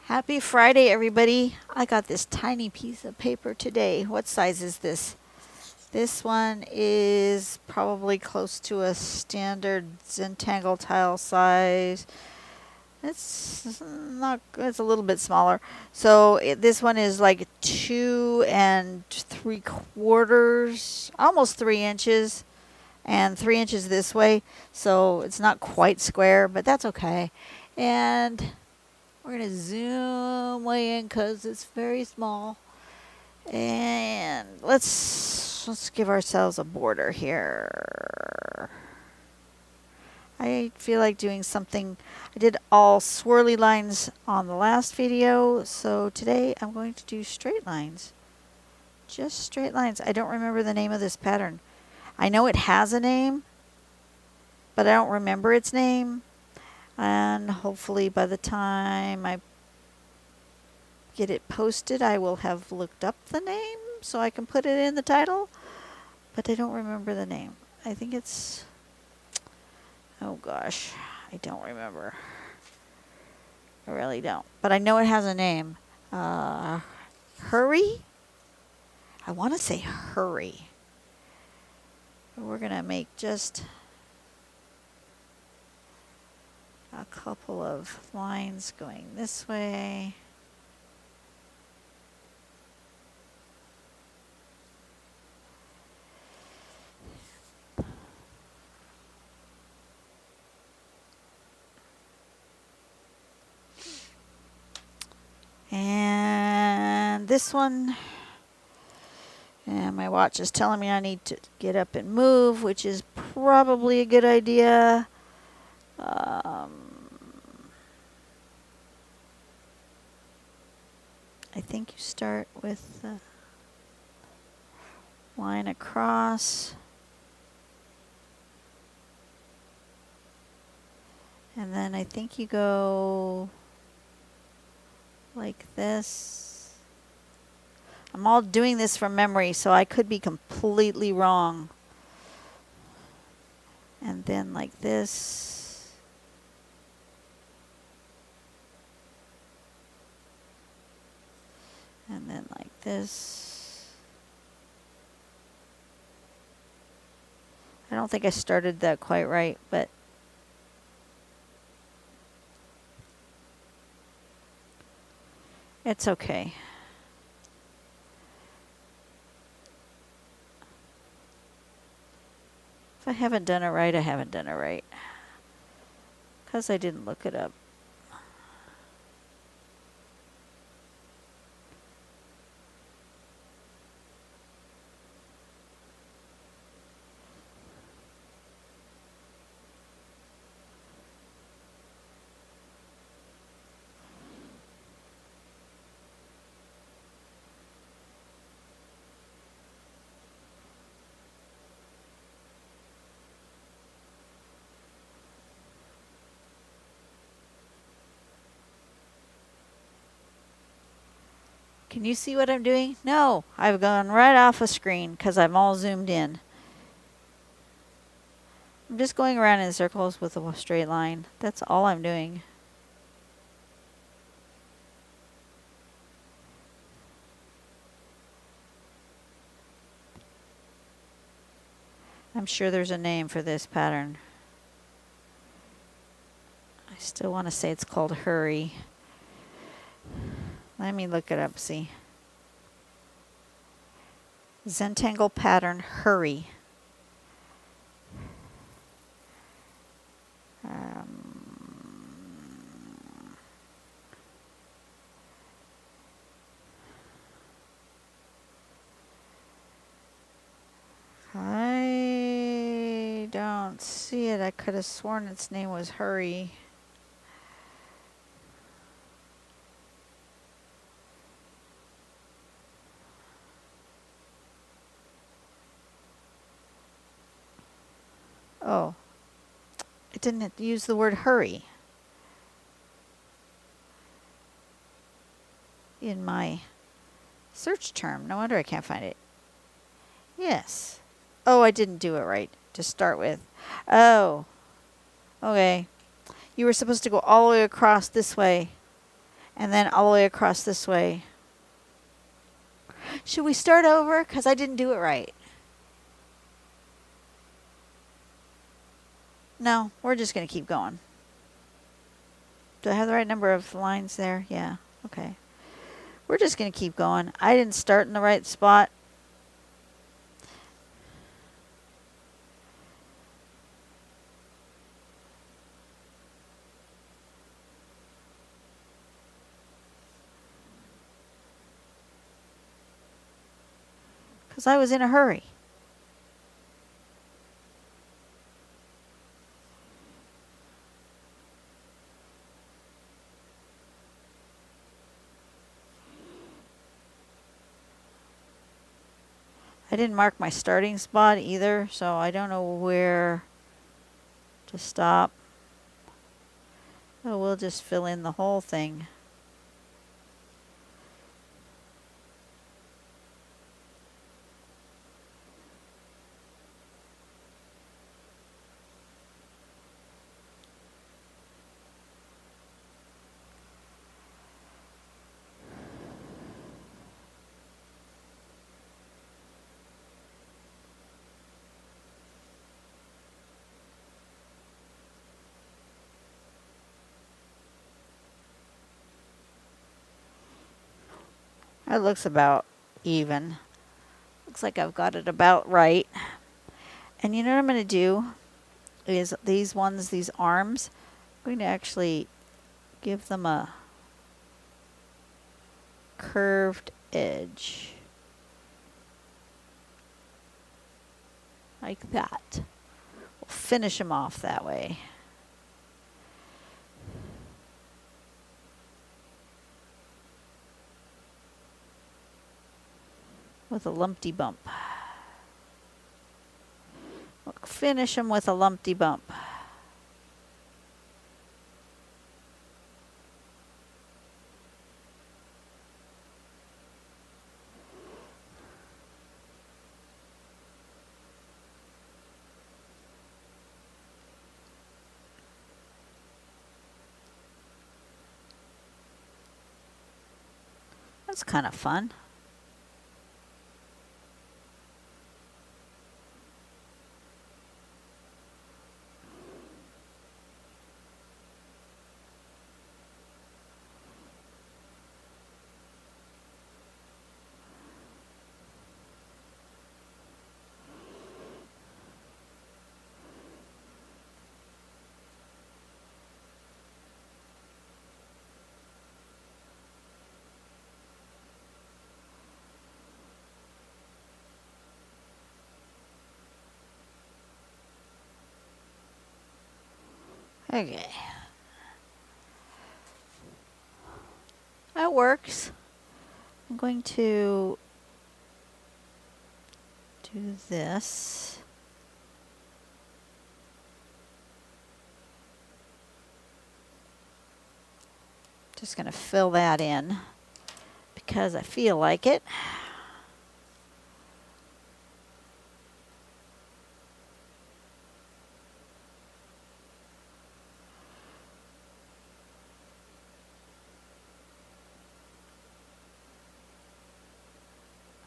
Happy Friday, everybody. I got this tiny piece of paper today. What size is this? This one is probably close to a standard Zentangle tile size. It's not, it's a little bit smaller. So this one is like 2 3/4, almost 3 inches, and 3 inches this way. So it's not quite square, but that's okay. And we're going to zoom way in because it's very small. And let's give ourselves a border here. I feel like doing something. I did all swirly lines on the last video, so today I'm going to do straight lines. Just straight lines. I don't remember the name of this pattern. I know it has a name, but I don't remember its name. And hopefully by the time I get it posted, I will have looked up the name so I can put it in the title. But I don't remember the name. I think it's... oh gosh, I don't remember. I really don't. But I know it has a name. Hurry? I want to say hurry. We're going to make just a couple of lines going this way. And this one, and my watch is telling me I need to get up and move, which is probably a good idea. I think you start with the line across. And then I think you go like this. I'm all doing this from memory, so I could be completely wrong. And then like this. And then like this. I don't think I started that quite right, but it's okay. If I haven't done it right, I haven't done it right. Because I didn't look it up. Can you see what I'm doing? No, I've gone right off a screen because I'm all zoomed in. I'm just going around in circles with a straight line. That's all I'm doing. I'm sure there's a name for this pattern. I still want to say it's called Hurry. Let me look it up, see. Zentangle pattern, Hurry. I don't see it. I could have sworn its name was Hurry. Oh, it didn't use the word hurry in my search term. No wonder I can't find it. Yes. Oh, I didn't do it right to start with. Oh, okay. You were supposed to go all the way across this way And then all the way across this way. Should we start over? Because I didn't do it right. No, we're just going to keep going. Do I have the right number of lines there? Yeah. Okay. We're just going to keep going. I didn't start in the right spot. Because I was in a hurry. I didn't mark my starting spot either, so I don't know where to stop. So we'll just fill in the whole thing. That looks about even. Looks like I've got it about right. And you know what I'm going to do is these ones, these arms, I'm going to actually give them a curved edge. Like that. We'll finish them off that way. With a lumpty bump. We'll finish them with a lumpty bump. That's kind of fun. Okay. That works. I'm going to do this. Just going to fill that in because I feel like it.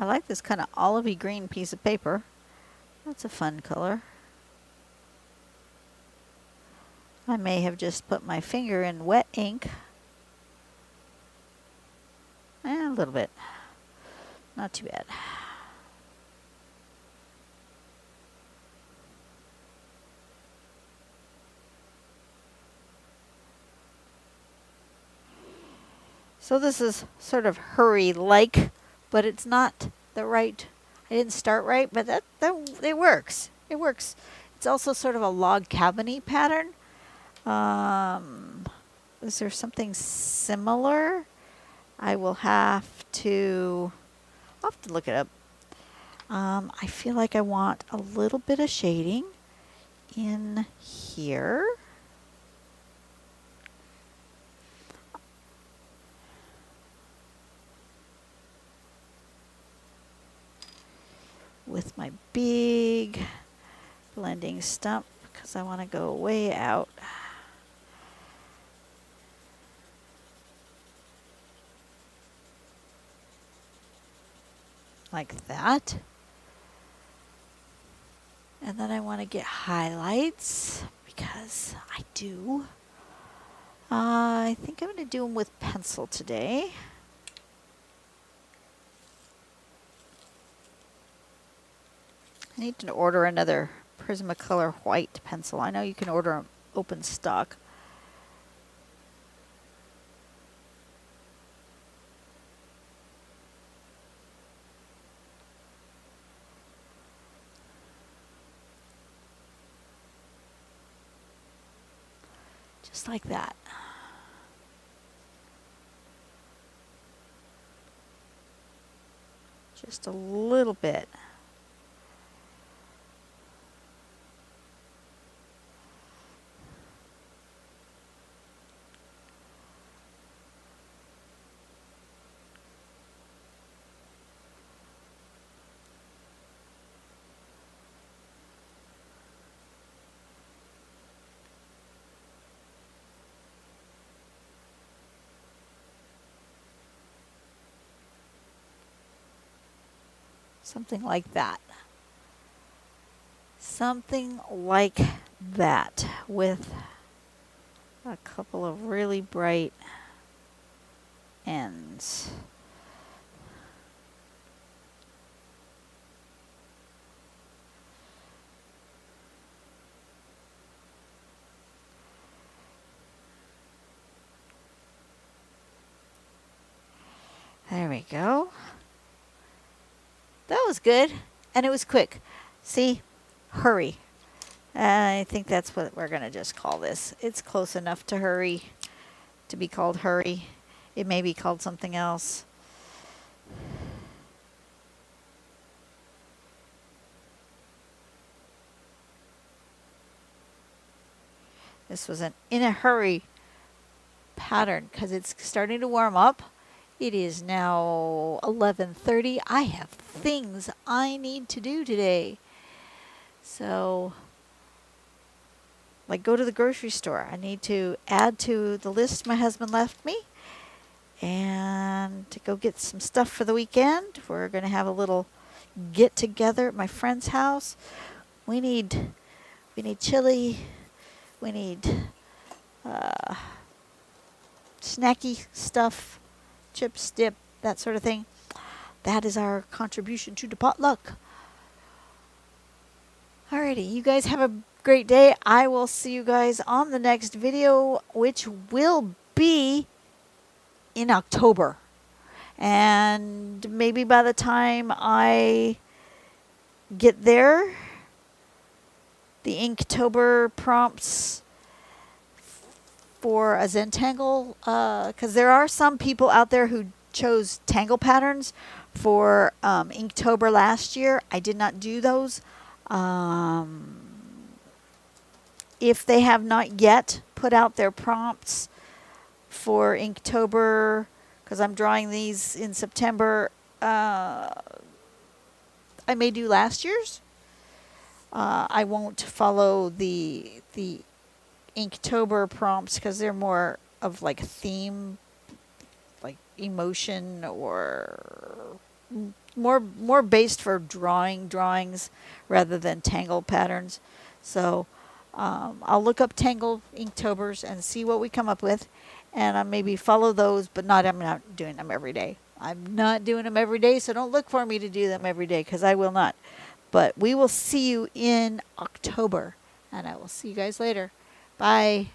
I like this kind of olivey green piece of paper. That's a fun color. I may have just put my finger in wet ink. A little bit. Not too bad. So this is sort of hurry-like, but it's not the right. I didn't start right, but that it works. It works. It's also sort of a log cabin-y pattern. Is there something similar? I'll have to look it up. I feel like I want a little bit of shading in here. With my big blending stump because I want to go way out. like that. And then I want to get highlights because I do. I think I'm going to do them with pencil today. I need to order another Prismacolor white pencil. I know you can order them open stock. Just like that. Just a little bit. Something like that. Something like that with a couple of really bright ends. There we go. That was good. And it was quick. See? Hurry. I think that's what we're going to just call this. It's close enough to hurry to be called hurry. It may be called something else. This was an in a hurry pattern because it's starting to warm up. It is now 11:30. I have things I need to do today. So, like go to the grocery store. I need to add to the list my husband left me and to go get some stuff for the weekend. We're going to have a little get together at my friend's house. We need chili. We need snacky stuff. Chips, dip, that sort of thing. That is our contribution to the potluck. Alrighty, you guys have a great day. I will see you guys on the next video, which will be in October. And maybe by the time I get there, the Inktober prompts for a Zentangle, because there are some people out there who chose tangle patterns for Inktober last year. I did not do those. If they have not yet put out their prompts for Inktober, because I'm drawing these in September, I may do last year's. I won't follow the Inktober prompts because they're more of like a theme, like emotion, or more based for drawings rather than tangle patterns. So I'll look up tangle Inktobers and see what we come up with, and I maybe follow those, but I'm not doing them every day. I'm not doing them every day, so don't look for me to do them every day because I will not. But we will see you in October, and I will see you guys later. Bye.